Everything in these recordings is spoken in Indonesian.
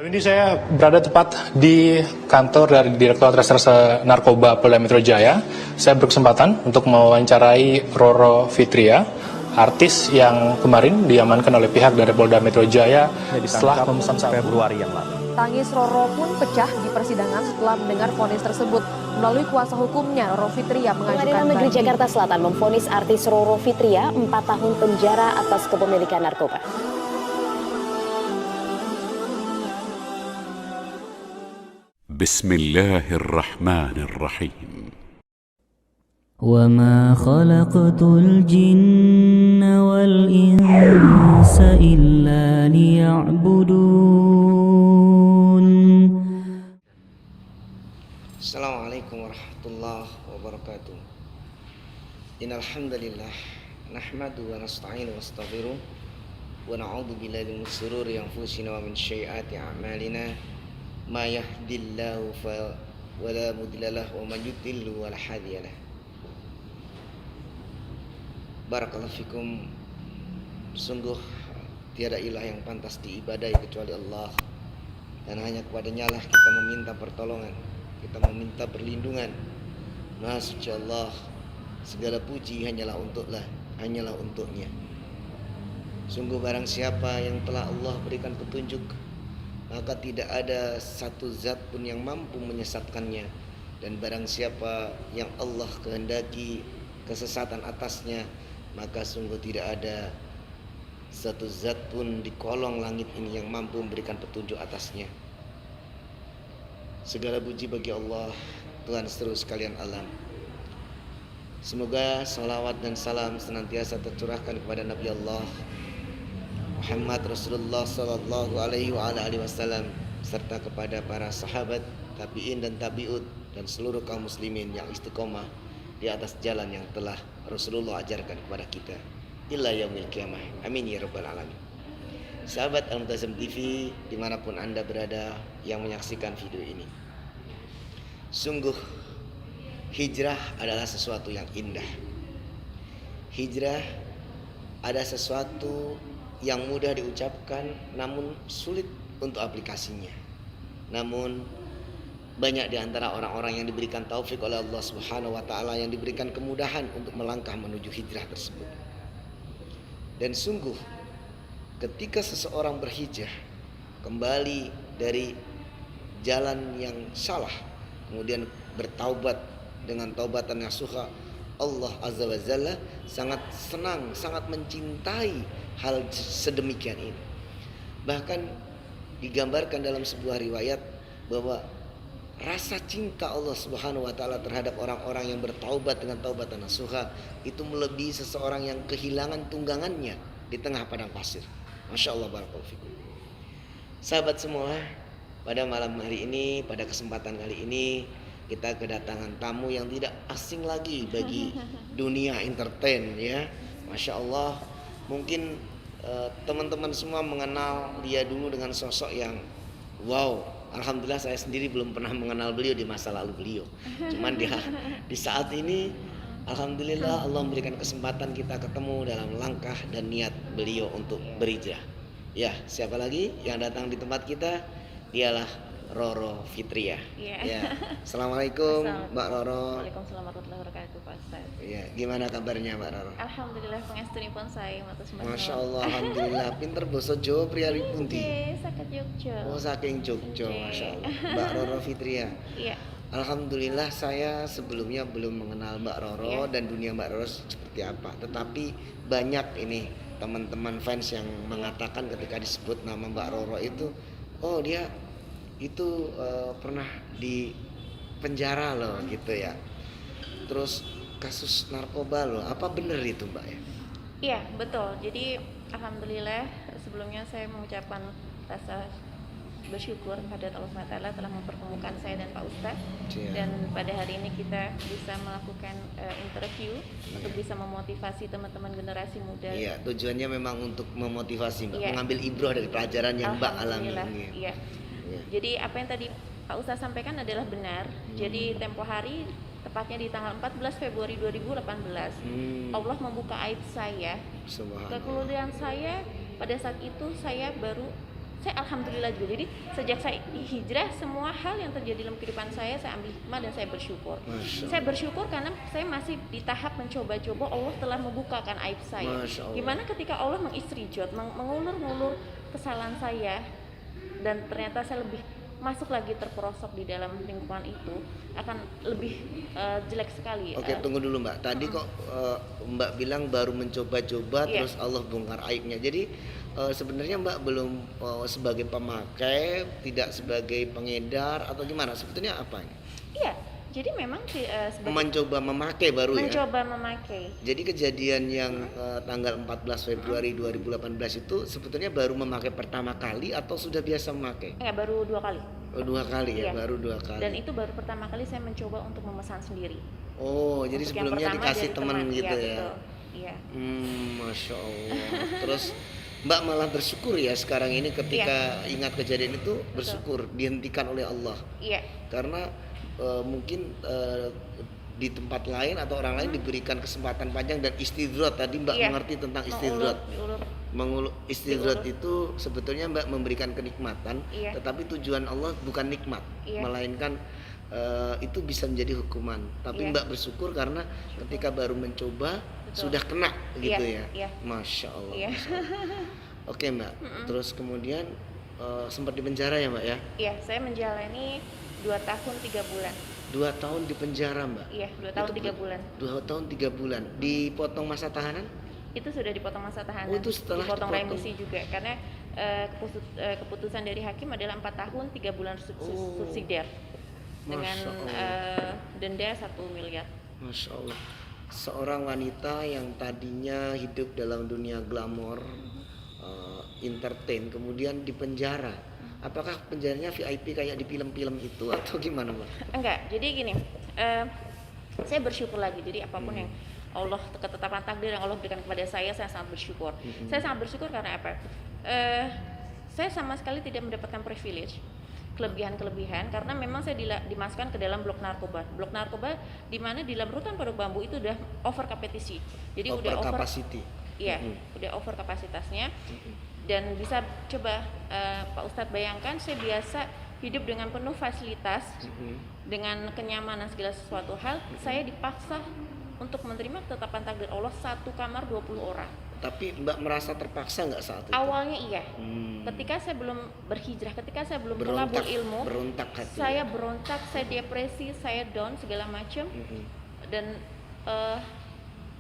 Ini saya berada tepat di kantor dari Direktorat Reserse Narkoba Polda Metro Jaya. Saya berkesempatan untuk mewawancarai Roro Fitria, artis yang kemarin diamankan oleh pihak dari Polda Metro Jaya setelah memesan Februari yang lalu. Tangis Roro pun pecah di persidangan setelah mendengar vonis tersebut. Melalui kuasa hukumnya, Roro Fitria mengajukan Pengadilan Negeri Jakarta Selatan memvonis artis Roro Fitria 4 tahun penjara atas kepemilikan narkoba. بسم الله الرحمن الرحيم وما خلقت الجن والإنس إلا ليعبدون. Assalamualaikum warahmatullahi wabarakatuh. Innal hamdalillah nahmadu wa nasta'inu wa nastaghfiruh wa na'udzu billahi min shururi anfusina wa min sayyiati a'malina. Ma yahdihillahu fa wala mudilla lahu wa man yudlil wala hadiya lahu. Barakallahu fikum. Sungguh tiada ilah yang pantas diibadahi kecuali Allah, dan hanya kepadanya lah kita meminta pertolongan, kita meminta perlindungan. Maha suci Allah, segala puji hanyalah untuknya. Sungguh barang siapa yang telah Allah berikan petunjuk, maka tidak ada satu zat pun yang mampu menyesatkannya. Dan barang siapa yang Allah kehendaki kesesatan atasnya, maka sungguh tidak ada satu zat pun di kolong langit ini yang mampu memberikan petunjuk atasnya. Segala puji bagi Allah, Tuhan seluruh sekalian alam. Semoga salawat dan salam senantiasa tercurahkan kepada Nabi Allah Muhammad Rasulullah Sallallahu Alaihi Wasallam, serta kepada para sahabat, tabi'in dan tabi'ut, dan seluruh kaum muslimin yang istiqomah di atas jalan yang telah Rasulullah ajarkan kepada kita ila yaumil qiyamah. Amin ya rabbal alamin. Sahabat Al-Multazam TV dimanapun anda berada yang menyaksikan video ini, sungguh hijrah adalah sesuatu yang indah. Hijrah ada sesuatu yang mudah diucapkan namun sulit untuk aplikasinya. Namun banyak di antara orang-orang yang diberikan taufik oleh Allah Subhanahu wa taala yang diberikan kemudahan untuk melangkah menuju hijrah tersebut. Dan sungguh ketika seseorang berhijrah kembali dari jalan yang salah, kemudian bertaubat dengan taubatan nasuha, Allah Azza wa Jalla sangat senang, sangat mencintai hal sedemikian ini. Bahkan digambarkan dalam sebuah riwayat bahwa rasa cinta Allah Subhanahu wa taala terhadap orang-orang yang bertaubat dengan taubatan nasuha itu melebihi seseorang yang kehilangan tunggangannya di tengah padang pasir. Masya Allah, barakallahu fikum. Sahabat semua, pada malam hari ini, pada kesempatan kali ini, kita kedatangan tamu yang tidak asing lagi bagi dunia entertain, ya. Masya Allah, mungkin teman-teman semua mengenal dia dulu dengan sosok yang wow. Alhamdulillah saya sendiri belum pernah mengenal beliau di masa lalu beliau. Cuman di saat ini alhamdulillah Allah memberikan kesempatan kita ketemu dalam langkah dan niat beliau untuk berhijrah. Ya, siapa lagi yang datang di tempat kita? Dialah Roro Fitria. Ya. Assalamualaikum Mbak Roro. Waalaikumsalam warahmatullahi wabarakatuh, Pak Ustaz. Ya, gimana kabarnya Mbak Roro? Alhamdulillah pangestunipun saya matur suwun. Masya Allah, alhamdulillah. Pinter basa Jawa priyari pundi? Nggih, saking Jogja. Oh, saking Jogja, Masya Allah. Mbak Roro Fitria. Iya. Alhamdulillah saya sebelumnya belum mengenal Mbak Roro dan dunia Mbak Roro seperti apa. Tetapi banyak ini teman-teman fans yang mengatakan ketika disebut nama Mbak Roro itu, oh dia itu pernah di penjara loh gitu ya. Terus kasus narkoba loh. Apa benar itu Mbak ya? Iya, betul. Jadi alhamdulillah sebelumnya saya mengucapkan rasa bersyukur kepada Allah SWT telah mempertemukan saya dan Pak Ustadz. Dan pada hari ini kita bisa melakukan interview untuk bisa memotivasi teman-teman generasi muda. Iya, tujuannya memang untuk memotivasi Mbak, mengambil ibrah dari pelajaran yang Mbak alami ini. Iya. Jadi apa yang tadi Pak Ustadz sampaikan adalah benar. Jadi tempo hari, tepatnya di tanggal 14 Februari 2018, Allah membuka aib saya. Kemudian saya pada saat itu saya baru saya alhamdulillah juga. Jadi sejak saya hijrah, semua hal yang terjadi dalam kehidupan saya ambil hikmah dan saya bersyukur. Saya bersyukur karena saya masih di tahap mencoba-coba, Allah telah membukakan aib saya. Gimana ketika Allah mengistrijot, mengulur-ngulur kesalahan saya, dan ternyata saya lebih masuk lagi terperosok di dalam lingkungan itu, akan lebih jelek sekali. Oke, tunggu dulu Mbak. Tadi kok Mbak bilang baru mencoba-coba terus Allah bongkar aibnya. Jadi sebenarnya Mbak belum sebagai pemakai, tidak sebagai pengedar atau gimana? Sebetulnya apa ini? Iya, jadi memang mencoba memakai baru mencoba memakai. Jadi kejadian yang tanggal 14 Februari 2018 itu sebetulnya baru memakai pertama kali atau sudah biasa memakai? Enggak, baru 2 kali. Oh, 2 kali ya, baru 2 kali. Dan itu baru pertama kali saya mencoba untuk memesan sendiri. Oh, jadi untuk sebelumnya dikasih teman gitu ya? Iya. Masya Allah. Terus Mbak malah bersyukur ya sekarang ini ketika ingat kejadian itu, bersyukur dihentikan oleh Allah. Iya. Karena mungkin di tempat lain atau orang lain diberikan kesempatan panjang dan istidrat. Tadi Mbak mengerti tentang istidrat. Istidrat itu sebetulnya Mbak memberikan kenikmatan, tetapi tujuan Allah bukan nikmat, melainkan itu bisa menjadi hukuman. Tapi Mbak bersyukur karena ketika baru mencoba sudah kena gitu ya. Masya Allah. Masya Allah. Oke Mbak. Terus kemudian sempat di penjara ya Mbak ya? Iya, saya menjalani 2 tahun 3 bulan. 2 tahun di penjara Mbak? Iya, 2 tahun 3 bulan. 2 tahun 3 bulan. Dipotong masa tahanan? Itu sudah dipotong masa tahanan. Oh, itu setelah dipotong remisi juga karena keputusan dari hakim adalah 4 tahun 3 bulan subsidiar dengan denda 1 miliar. Masya Allah. Seorang wanita yang tadinya hidup dalam dunia glamor, entertain, kemudian di penjara. Apakah penjaranya VIP kayak di film-film itu atau gimana Mbak? Enggak, jadi gini, saya bersyukur lagi. Jadi apapun yang Allah, ketetapan takdir yang Allah berikan kepada saya sangat bersyukur. Saya sangat bersyukur karena apa? Saya sama sekali tidak mendapatkan privilege, kelebihan-kelebihan, karena memang saya dimasukkan ke dalam blok narkoba. Blok narkoba di mana di dalam rutan Pondok Bambu itu udah over capacity. Jadi udah over capacity. Iya, udah over kapasitasnya. Dan bisa coba Pak Ustadz bayangkan, saya biasa hidup dengan penuh fasilitas, dengan kenyamanan segala sesuatu hal, saya dipaksa untuk menerima ketetapan takdir Allah 1 kamar 20 orang. Tapi Mbak merasa terpaksa nggak saat itu? Awalnya iya. Ketika saya belum berhijrah, ketika saya belum melabur ilmu, saya berontak, saya depresi, saya down segala macam. Dan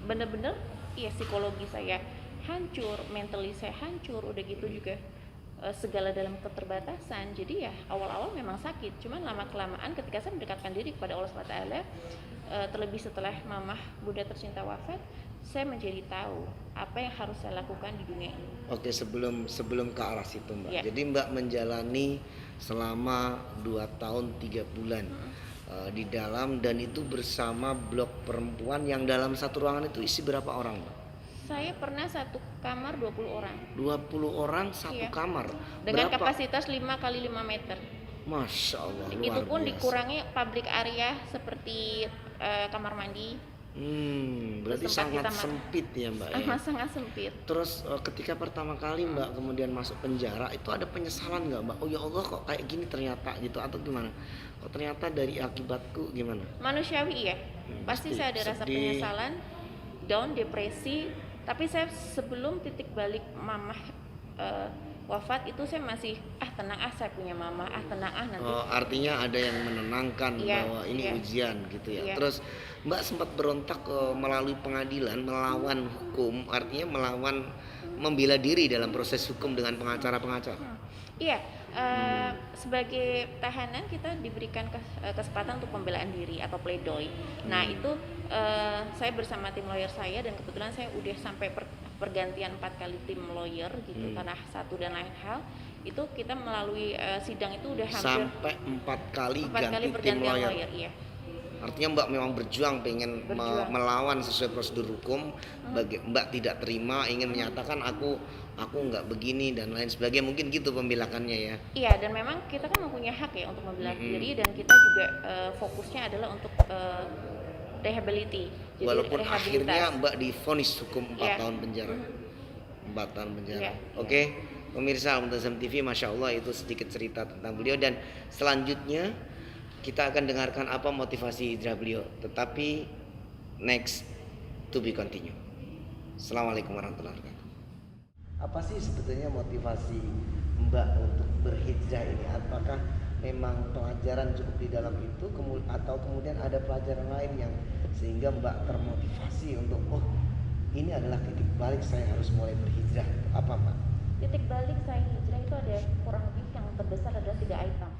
benar-benar psikologi saya hancur, mentally saya hancur, udah gitu juga segala dalam keterbatasan. Jadi ya awal-awal memang sakit, cuman lama-kelamaan ketika saya mendekatkan diri kepada Allah SWT, terlebih setelah mamah Bunda tercinta wafat, saya menjadi tahu apa yang harus saya lakukan di dunia ini. Oke, sebelum ke arah situ Mbak. Jadi Mbak menjalani selama 2 tahun 3 bulan di dalam, dan itu bersama blok perempuan yang dalam satu ruangan itu isi berapa orang Mbak? Saya pernah 1 kamar 20 orang. 20 orang 1 kamar. Dengan kapasitas 5 kali 5 meter. Masya Allah. Itu pun dikurangi public area seperti kamar mandi. Berarti sangat sempit ya Mbak ya? Sangat sempit. Terus ketika pertama kali Mbak kemudian masuk penjara, itu ada penyesalan nggak Mbak? Oh ya Allah, kok kayak gini ternyata gitu, atau gimana? Kok ternyata dari akibatku gimana? Manusiawi ya. Pasti saya ada rasa penyesalan, down, depresi. Tapi saya sebelum titik balik mamah wafat itu saya masih tenang, saya punya mama, tenang nanti. Artinya ada yang menenangkan bahwa ini ujian gitu ya. Terus Mbak sempat berontak melalui pengadilan, melawan hukum, artinya melawan, membela diri dalam proses hukum dengan pengacara-pengacara. Iya, sebagai tahanan kita diberikan kesempatan untuk pembelaan diri atau pledoi. Nah itu saya bersama tim lawyer saya, dan kebetulan saya udah sampai pergantian 4 kali tim lawyer gitu, karena satu dan lain hal itu kita melalui sidang itu udah hampir sampai 4 kali ganti tim lawyer. Iya. Artinya Mbak memang berjuang pengen melawan sesuai prosedur hukum. Mbak tidak terima, ingin menyatakan aku nggak begini dan lain sebagainya, mungkin gitu pembelakannya ya. Iya, dan memang kita kan mempunyai hak ya untuk membela diri, dan kita juga fokusnya adalah untuk rehabilitasi. Jadi walaupun akhirnya Mbak divonis hukum 4 tahun penjara. 4 tahun penjara. Oke. Pemirsa Al-Muntazam TV, Masya Allah, itu sedikit cerita tentang beliau. Dan selanjutnya kita akan dengarkan apa motivasi hijrah beliau. Tetapi next to be continue. Assalamualaikum warahmatullahi wabarakatuh. Apa sih sebetulnya motivasi Mbak untuk berhijrah ini? Apakah memang pelajaran cukup di dalam itu, atau kemudian ada pelajaran lain yang sehingga Mbak termotivasi untuk, oh ini adalah titik balik saya harus mulai berhijrah? Apa Mbak? Titik balik saya hijrah itu ada kurang lebih yang terbesar adalah 3 item.